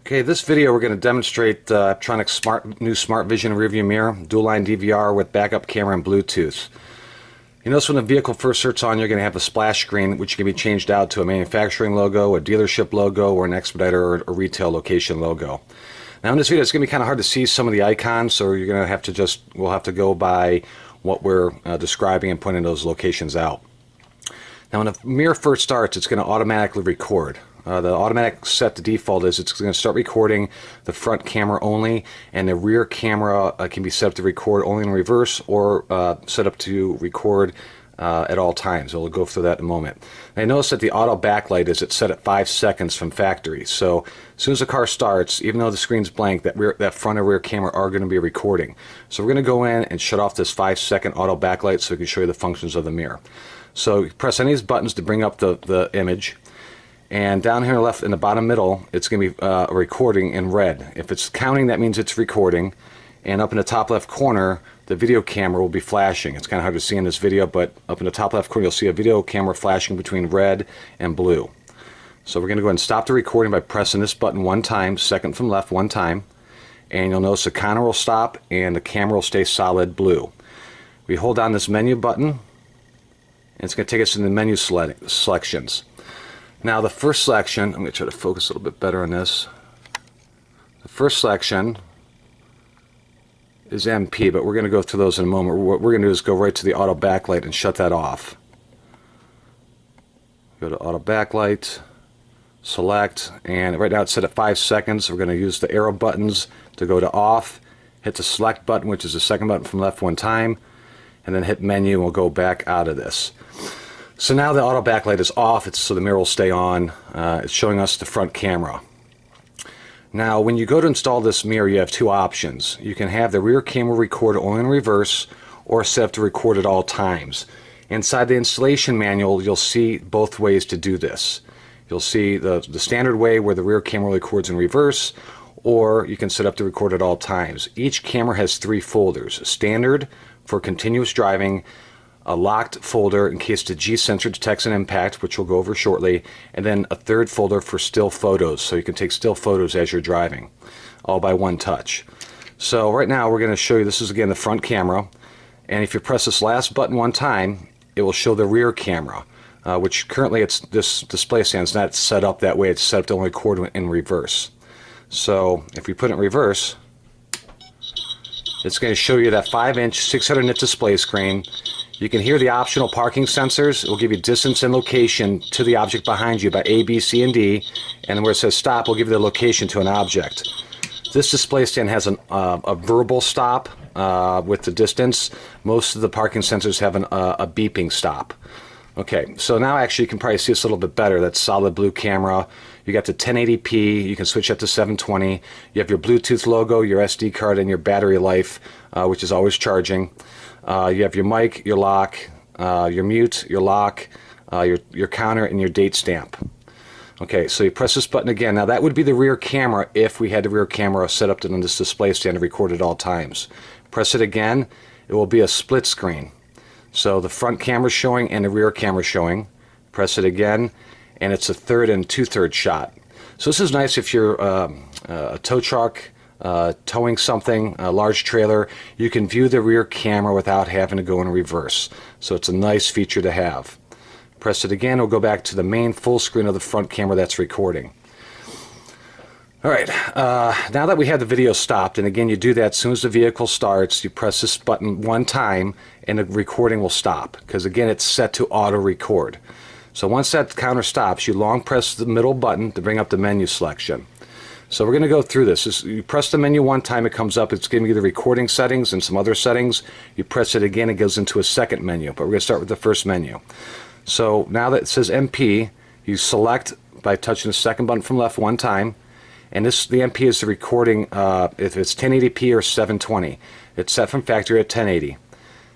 Okay, this video we're going to demonstrate App-Tronics new SmartVision rearview mirror, Dual Line DVR with backup camera and Bluetooth. You notice when the vehicle first starts on, you're going to have a splash screen which can be changed out to a manufacturing logo, a dealership logo, or an expediter or a retail location logo. Now in this video it's going to be kind of hard to see some of the icons, so you're going to have to we'll have to go by what we're describing and pointing those locations out. Now when the mirror first starts, it's going to automatically record. The automatic set to default is it's going to start recording the front camera only, and the rear camera can be set up to record only in reverse or set up to record at all times. We'll go through that in a moment. And I notice that the auto backlight is set at 5 seconds from factory. So as soon as the car starts, even though the screen's blank, that front and rear camera are going to be recording. So we're going to go in and shut off this 5-second auto backlight so we can show you the functions of the mirror. So you press any of these buttons to bring up the image. And down here left in the bottom middle, it's going to be recording in red. If it's counting, that means it's recording. And up in the top left corner, the video camera will be flashing. It's kind of hard to see in this video, but up in the top left corner, you'll see a video camera flashing between red and blue. So we're going to go ahead and stop the recording by pressing this button one time, second from left one time. And you'll notice the counter will stop and the camera will stay solid blue. We hold down this menu button, and it's going to take us into the menu selections. Now the first selection, I'm going to try to focus a little bit better on this. The first selection is MP, but we're going to go through those in a moment. What we're going to do is go right to the auto backlight and shut that off. Go to auto backlight, select, and right now it's set at 5 seconds. We're going to use the arrow buttons to go to off, hit the select button, which is the second button from left one time, and then hit menu and we'll go back out of this. So now the auto backlight is off, so the mirror will stay on. It's showing us the front camera. Now when you go to install this mirror, you have two options. You can have the rear camera record only in reverse or set up to record at all times. Inside the installation manual, you'll see both ways to do this. You'll see the standard way where the rear camera records in reverse, or you can set up to record at all times. Each camera has 3 folders: standard for continuous driving, a locked folder in case the G sensor detects an impact, which we'll go over shortly, and then a third folder for still photos, so you can take still photos as you're driving, all by one touch. So right now we're going to show you, this is again the front camera, and if you press this last button one time, it will show the rear camera, which currently this display stand's not set up that way. It's set up to only record in reverse. So if we put it in reverse, it's going to show you that 5-inch 600-nit display screen. You can hear the optional parking sensors. It will give you distance and location to the object behind you by A, B, C, and D. And where it says stop, will give you the location to an object. This display stand has a verbal stop with the distance. Most of the parking sensors have a beeping stop. Okay, so now actually you can probably see this a little bit better. That's solid blue camera. You got the 1080p. You can switch up to 720. You have your Bluetooth logo, your SD card, and your battery life, which is always charging. You have your mic, your lock, your mute, your lock, your counter, and your date stamp. Okay, so you press this button again. Now that would be the rear camera if we had the rear camera set up on this display stand to record at all times. Press it again, it will be a split screen. So the front camera showing and the rear camera showing. Press it again, and it's a 1/3 and 2/3 shot. So this is nice if you're a tow truck, towing something, a large trailer. You can view the rear camera without having to go in reverse. So it's a nice feature to have. Press it again, it'll go back to the main full screen of the front camera that's recording. Alright, now that we have the video stopped, and again you do that as soon as the vehicle starts, you press this button one time and the recording will stop, because again it's set to auto record. So once that counter stops, you long press the middle button to bring up the menu selection. So we're going to go through this. You press the menu one time, it comes up, it's giving you the recording settings and some other settings. You press it again, it goes into a second menu, but we're going to start with the first menu. So now that it says MP, you select by touching the second button from left one time, and the MP is the recording if it's 1080p or 720. It's set from factory at 1080.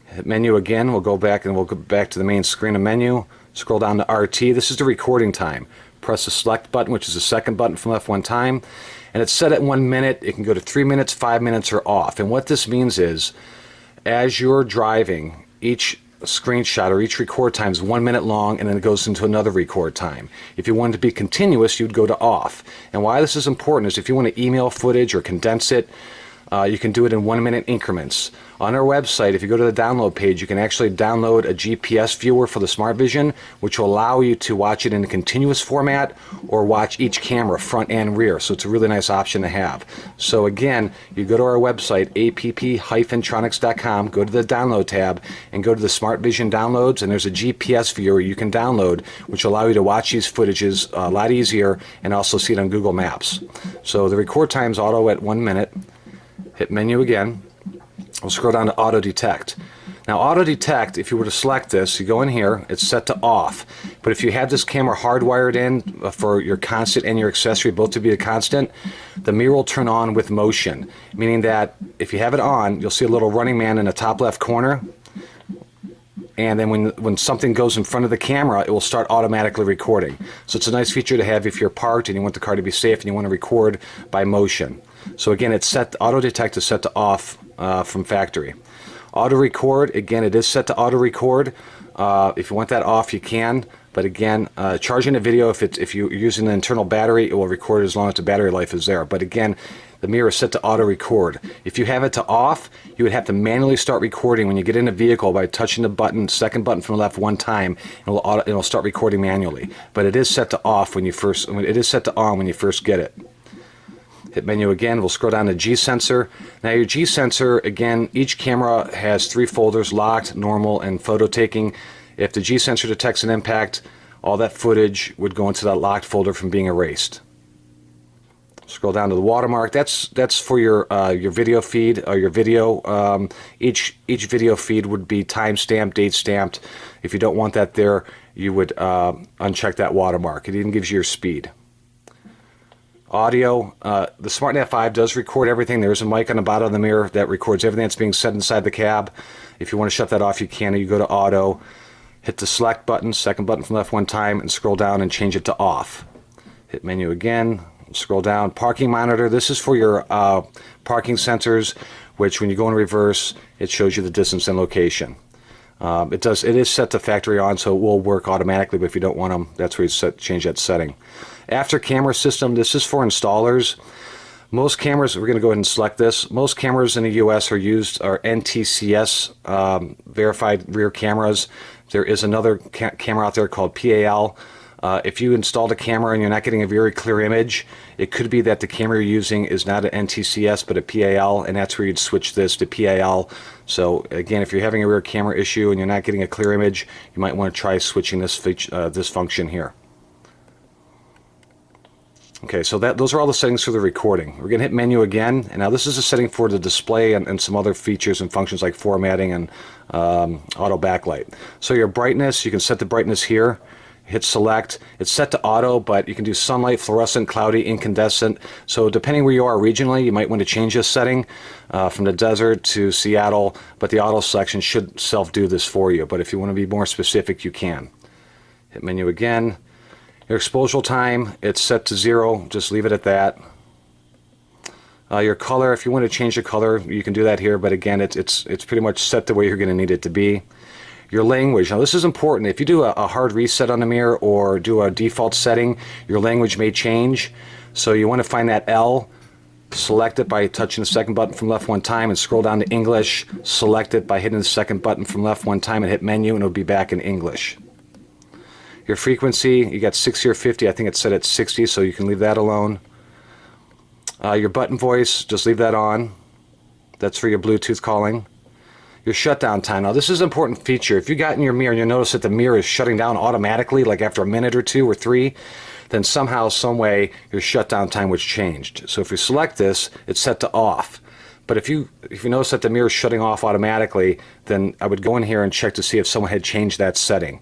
Hit menu again, we'll go back and we'll go back to the main screen of menu, scroll down to RT, this is the recording time. Press the select button, which is the second button from left one time, and it's set at 1 minute. It can go to 3 minutes, 5 minutes, or off. And what this means is, as you're driving, each screenshot, or each record time is 1 minute long, and then it goes into another record time. If you want it to be continuous, you'd go to off. And why this is important is if you want to email footage or condense it, you can do it in 1 minute increments. On our website, if you go to the download page, you can actually download a GPS viewer for the SmartVision, which will allow you to watch it in a continuous format or watch each camera, front and rear. So it's a really nice option to have. So again, you go to our website, app-tronics.com, go to the download tab, and go to the SmartVision downloads, and there's a GPS viewer you can download, which will allow you to watch these footages a lot easier and also see it on Google Maps. So the record time's auto at 1 minute. Hit menu again. We'll scroll down to auto detect. Now auto detect, if you were to select this, you go in here, it's set to off. But if you have this camera hardwired in for your constant and your accessory both to be a constant, the mirror will turn on with motion, meaning that if you have it on, you'll see a little running man in the top left corner, and then when something goes in front of the camera, it will start automatically recording. So it's a nice feature to have if you're parked and you want the car to be safe and you want to record by motion. So again, it's set, auto detect is set to off from factory. Auto record, again, it is set to auto record. If you want that off, you can. But again, charging a video, if you're using the internal battery, it will record as long as the battery life is there. But again, the mirror is set to auto record. If you have it to off, you would have to manually start recording when you get in a vehicle by touching the button, second button from the left one time, and it'll start recording manually. But it is set to off when you first, it is set to on when you first get it. Hit menu again, we'll scroll down to G sensor. Now your G sensor, again, each camera has 3 folders: locked, normal, and photo taking. If the G sensor detects an impact, all that footage would go into that locked folder from being erased. Scroll down to the watermark. That's for your video feed or your video. Each video feed would be time stamped, date stamped. If you don't want that there, you would uncheck that watermark. It even gives you your speed. Audio, the SmartNav 5 does record everything. There's a mic on the bottom of the mirror that records everything that's being said inside the cab. If you want to shut that off, you can. You go to auto, hit the select button, second button from left one time, and scroll down and change it to off. Hit menu again, scroll down. Parking monitor, this is for your parking sensors, which when you go in reverse, it shows you the distance and location. It is set to factory on, so it will work automatically, but if you don't want them, that's where you change that setting. After camera system, this is for installers. Most cameras, we're going to go ahead and select this. Most cameras in the US are NTCS verified rear cameras. There is another camera out there called PAL. If you installed a camera and you're not getting a very clear image, it could be that the camera you're using is not an NTCS but a PAL, and that's where you'd switch this to PAL. So again, if you're having a rear camera issue and you're not getting a clear image, you might want to try switching this function here. Okay, so those are all the settings for the recording. We're going to hit menu again, and now this is a setting for the display and some other features and functions like formatting and auto backlight. So your brightness, you can set the brightness here. Hit select. It's set to auto, but you can do sunlight, fluorescent, cloudy, incandescent. So depending where you are regionally, you might want to change this setting from the desert to Seattle, but the auto selection should self-do this for you. But if you want to be more specific, you can. Hit menu again. Your exposure time, it's set to 0. Just leave it at that. Your color, if you want to change the color, you can do that here, but again, it's pretty much set the way you're going to need it to be. Your language, now this is important. If you do a hard reset on the mirror or do a default setting, your language may change. So you want to find that L, select it by touching the second button from left one time and scroll down to English, select it by hitting the second button from left one time and hit menu, and it'll be back in English. Your frequency, you got 60 or 50, I think it's set at 60, so you can leave that alone. Your button voice, just leave that on. That's for your Bluetooth calling. Your shutdown time. Now this is an important feature. If you got in your mirror and you notice that the mirror is shutting down automatically, like after a minute or 2 or 3, then somehow, some way, your shutdown time was changed. So if you select this, it's set to off. But if you notice that the mirror is shutting off automatically, then I would go in here and check to see if someone had changed that setting.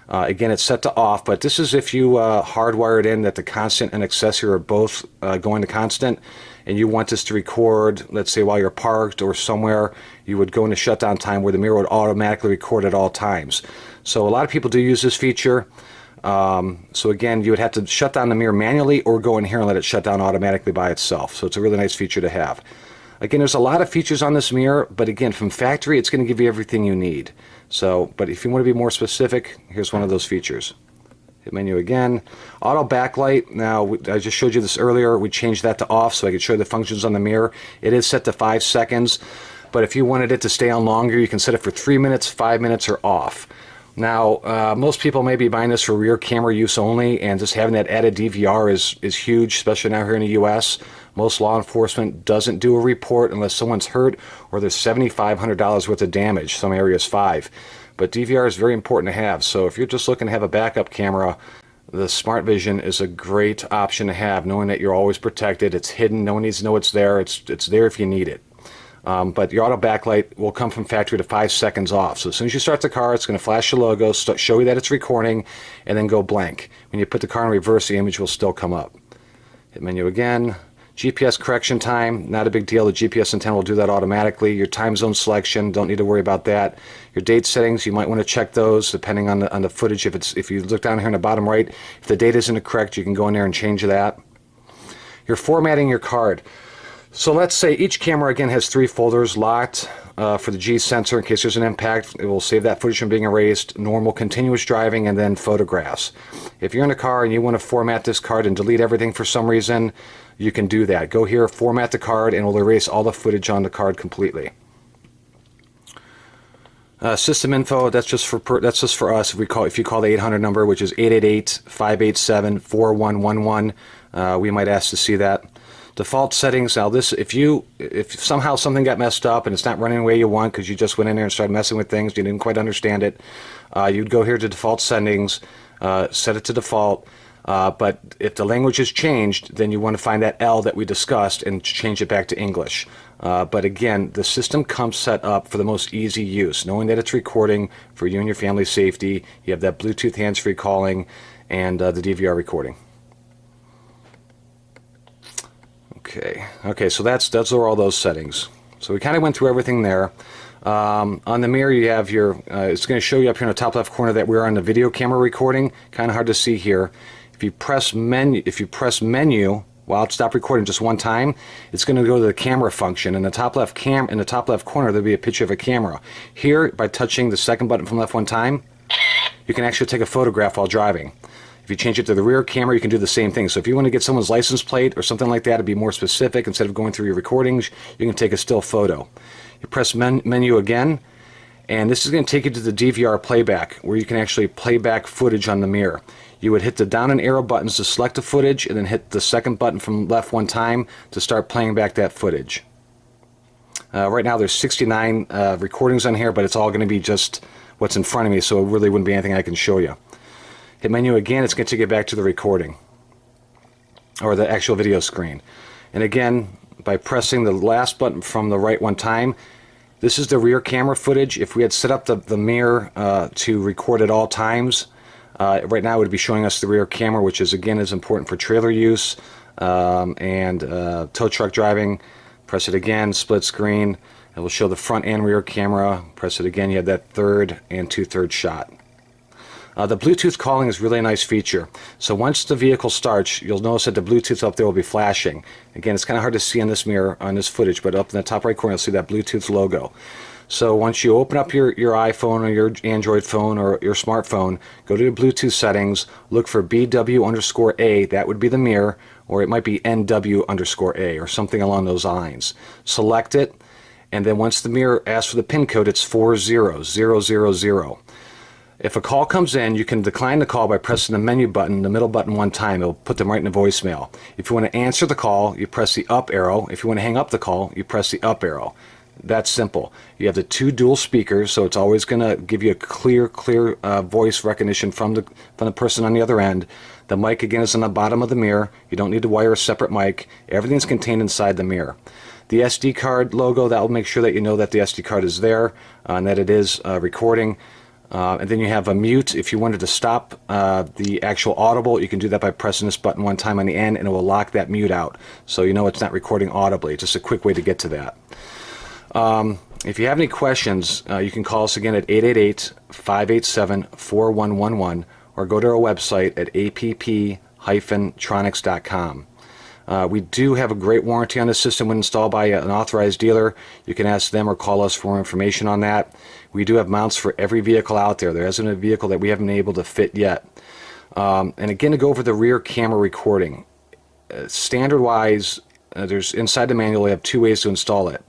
Again, it's set to off, but this is if you hardwired in that the constant and accessory are both going to constant, and you want this to record, let's say while you're parked or somewhere, you would go into shutdown time where the mirror would automatically record at all times. So a lot of people do use this feature. So again, you would have to shut down the mirror manually or go in here and let it shut down automatically by itself. So it's a really nice feature to have. Again, there's a lot of features on this mirror, but again, from factory, it's going to give you everything you need. So, but if you want to be more specific, here's one of those features. Hit menu again. Auto backlight. Now, I just showed you this earlier. We changed that to off so I could show you the functions on the mirror. It is set to 5 seconds, but if you wanted it to stay on longer, you can set it for 3 minutes, 5 minutes, or off. Now, most people may be buying this for rear camera use only, and just having that added DVR is huge, especially now here in the U.S. Most law enforcement doesn't do a report unless someone's hurt or there's $7,500 worth of damage, some areas $5. But DVR is very important to have, so if you're just looking to have a backup camera, the SmartVision is a great option to have, knowing that you're always protected. It's hidden, no one needs to know it's there, it's there if you need it. But your auto backlight will come from factory to 5 seconds off. So as soon as you start the car, it's going to flash the logo, show you that it's recording, and then go blank. When you put the car in reverse, the image will still come up. Hit menu again. GPS correction time, not a big deal. The GPS antenna will do that automatically. Your time zone selection, don't need to worry about that. Your date settings, you might want to check those depending on the footage. If you look down here in the bottom right, if the date isn't correct, you can go in there and change that. You're formatting your card. So let's say each camera again has 3 folders locked for the G sensor in case there's an impact. It will save that footage from being erased, normal continuous driving, and then photographs. If you're in a car and you want to format this card and delete everything for some reason, you can do that. Go here, format the card, and it will erase all the footage on the card completely. System info, that's just for us. If you call the 800 number, which is 888-587-4111, we might ask to see that. Default settings. Now this, if somehow something got messed up and it's not running the way you want because you just went in there and started messing with things, you didn't quite understand it, you'd go here to default settings, set it to default. But if the language has changed, then you want to find that L that we discussed and change it back to English. But again, the system comes set up for the most easy use, knowing that it's recording for you and your family's safety. You have that Bluetooth hands-free calling and the DVR recording. Okay, so those are all those settings. So we kind of went through everything there. On the mirror, you have your. It's going to show you up here in the top left corner that we're on the video camera recording. Kind of hard to see here. If you press menu while it stopped recording just one time, it's going to go to the camera function. In the top left corner, there'll be a picture of a camera. Here, by touching the second button from left one time, you can actually take a photograph while driving. If you change it to the rear camera, you can do the same thing. So if you want to get someone's license plate or something like that to be more specific, instead of going through your recordings, you can take a still photo. You press menu again, and this is going to take you to the DVR playback, where you can actually play back footage on the mirror. You would hit the down and arrow buttons to select the footage, and then hit the second button from left one time to start playing back that footage. Right now there's 69 recordings on here, but it's all going to be just what's in front of me, so it really wouldn't be anything I can show you. Hit menu again, it's going to take you back to the recording, or the actual video screen. And again, by pressing the last button from the right one time, this is the rear camera footage. If we had set up the mirror to record at all times, right now it would be showing us the rear camera, which is important for trailer use and tow truck driving. Press it again, split screen. It will show the front and rear camera. Press it again, you have that third and 2/3 shot. The Bluetooth calling is really a nice feature. So once the vehicle starts, you'll notice that the Bluetooth up there will be flashing. Again, it's kind of hard to see on this mirror, on this footage, but up in the top right corner you'll see that Bluetooth logo. So once you open up your iPhone or your Android phone or your smartphone, go to the Bluetooth settings, look for BW_A, that would be the mirror, or it might be NW_A or something along those lines. Select it, and then once the mirror asks for the PIN code, it's 40000. If a call comes in, you can decline the call by pressing the menu button, the middle button one time. It'll put them right in the voicemail. If you want to answer the call, you press the up arrow. If you want to hang up the call, you press the up arrow. That's simple. You have the 2 dual speakers, so it's always going to give you a clear voice recognition from the person on the other end. The mic again is on the bottom of the mirror. You don't need to wire a separate mic. Everything's contained inside the mirror. The SD card logo, that will make sure that you know that the SD card is there and that it is recording. And then you have a mute. If you wanted to stop the actual audible, you can do that by pressing this button one time on the end, and it will lock that mute out, so you know it's not recording audibly. It's just a quick way to get to that. If you have any questions, you can call us again at 888-587-4111, or go to our website at app-tronics.com. We do have a great warranty on the system when installed by an authorized dealer. You can ask them or call us for more information on that. We do have mounts for every vehicle out there. There hasn't been a vehicle that we haven't been able to fit yet. And again, to go over the rear camera recording. Standard-wise, there's inside the manual, we have 2 ways to install it.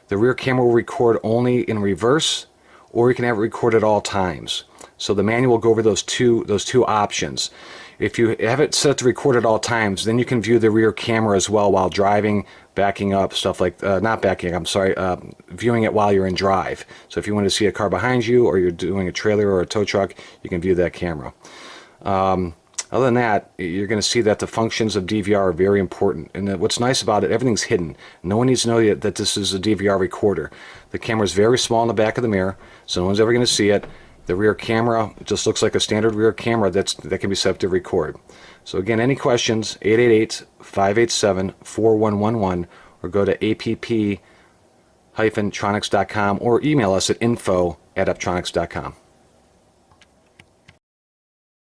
The rear camera will record only in reverse, or you can have it record at all times. So the manual will go over those two options. If you have it set to record at all times, then you can view the rear camera as well while driving, backing up, stuff like, not backing up, I'm sorry, viewing it while you're in drive. So if you want to see a car behind you, or you're doing a trailer or a tow truck, you can view that camera. Other than that, you're going to see that the functions of DVR are very important. And what's nice about it, everything's hidden. No one needs to know yet that this is a DVR recorder. The camera is very small in the back of the mirror, so no one's ever going to see it. The rear camera just looks like a standard rear camera that can be set up to record. So again, any questions, 888-587-4111, or go to app-tronics.com or email us at info@apptronics.com.